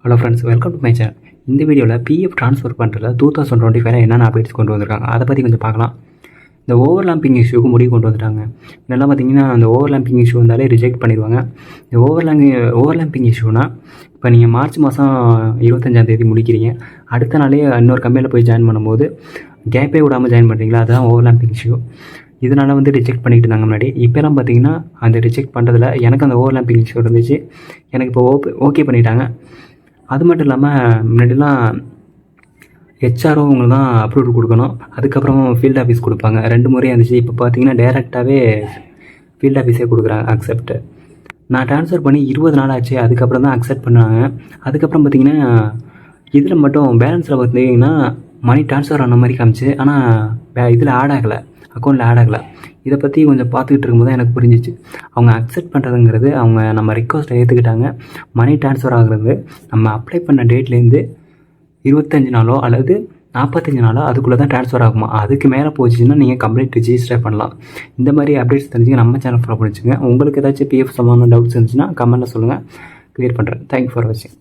Hello friends, welcome to my channel. இந்த வீடியோவில் PF transfer பண்ணுறதுல 2025 என்னென்ன அப்டேட்ஸ் கொண்டு வந்திருக்காங்க அதை பற்றி கொஞ்சம் பார்க்கலாம். இந்த ஓவர்லாம்பிங் இஷ்யூக்கு முடிவு கொண்டு வந்துட்டாங்க. இதெல்லாம் பார்த்தீங்கன்னா அந்த ஓவர்லாம்பிங் இஷ்யூ வந்தாலே ரிஜெக்ட் பண்ணிடுவாங்க. இந்த ஓவர்லாம்பிங் இஷ்யூனா இப்போ நீங்கள் மார்ச் மாதம் 25 முடிக்கிறீங்க, அடுத்த நாளே இன்னொரு கம்பெனியில் போய் ஜாயின் பண்ணும்போது கேப்பே விடாமல் ஜாயின் பண்ணுறீங்களா, அதுதான் ஓவர்லாம்பிங் இஷ்யூ. இதனால் ரிஜெக்ட் பண்ணிட்டு இருந்தாங்க முன்னாடி. இப்போலாம் பார்த்தீங்கன்னா அந்த ரிஜெக்ட் பண்ணுறதுல எனக்கு அந்த ஓவர்லாம்பிங் இஷ்யூ இருந்துச்சு, எனக்கு இப்போ ஓகே பண்ணிட்டாங்க. அது மட்டும் இல்லாமல் முன்னாடிலாம் ஹெச்ஆரும் உங்களுக்கு தான் அப்ரூவல் கொடுக்கணும், அதுக்கப்புறமா ஃபீல்டு ஆஃபீஸ் கொடுப்பாங்க. 2 முறையாக இருந்துச்சு. இப்போ பார்த்தீங்கன்னா டேரெக்டாகவே ஃபீல்டு ஆஃபீஸே கொடுக்குறாங்க அக்செப்ட். நான் ட்ரான்ஸ்ஃபர் பண்ணி 20 நாள் ஆச்சு, அதுக்கப்புறம் தான் அக்செப்ட் பண்ணாங்க. அதுக்கப்புறம் பார்த்தீங்கன்னா இதில் மட்டும் பேலன்ஸில் பார்த்தீங்கன்னா மணி ட்ரான்ஸ்ஃபர் ஆன மாதிரி காமிச்சு, ஆனால் இதில் ஆட் ஆகலை, அக்கௌண்ட்டில் ஆட் ஆகலை. இதை பற்றி கொஞ்சம் பார்த்துக்கிட்டு இருக்கும்போது எனக்கு புரிஞ்சிச்சு, அவங்க அக்செப்ட் பண்ணுறதுங்கிறது அவங்க நம்ம ரிக்வஸ்ட்டை ஏற்றுக்கிட்டாங்க. மணி ட்ரான்ஸ்ஃபர் ஆகுறது நம்ம அப்ளை பண்ண டேட்லேருந்து 25 நாளோ அல்லது 45 நாளோ அதுக்குள்ளே தான் ட்ரான்ஸ்ஃபர் ஆகுமா. அதுக்கு மேலே போச்சுன்னா நீங்கள் கம்ப்ளைண்ட் ரிஜிஸ்டர் பண்ணலாம். இந்த மாதிரி அப்டேட்ஸ் தெரிஞ்சுங்க நம்ம சேனல் ஃபாலோ பண்ணிச்சுங்க. உங்களுக்கு ஏதாச்சும் பிஎஃப் சம்பந்தமான டவுட்ஸ் இருந்துச்சுன்னா கமெண்ட்டில் சொல்லுங்கள், க்ளியர் பண்ணுறேன். தேங்க்யூ ஃபார் வாட்சிங்.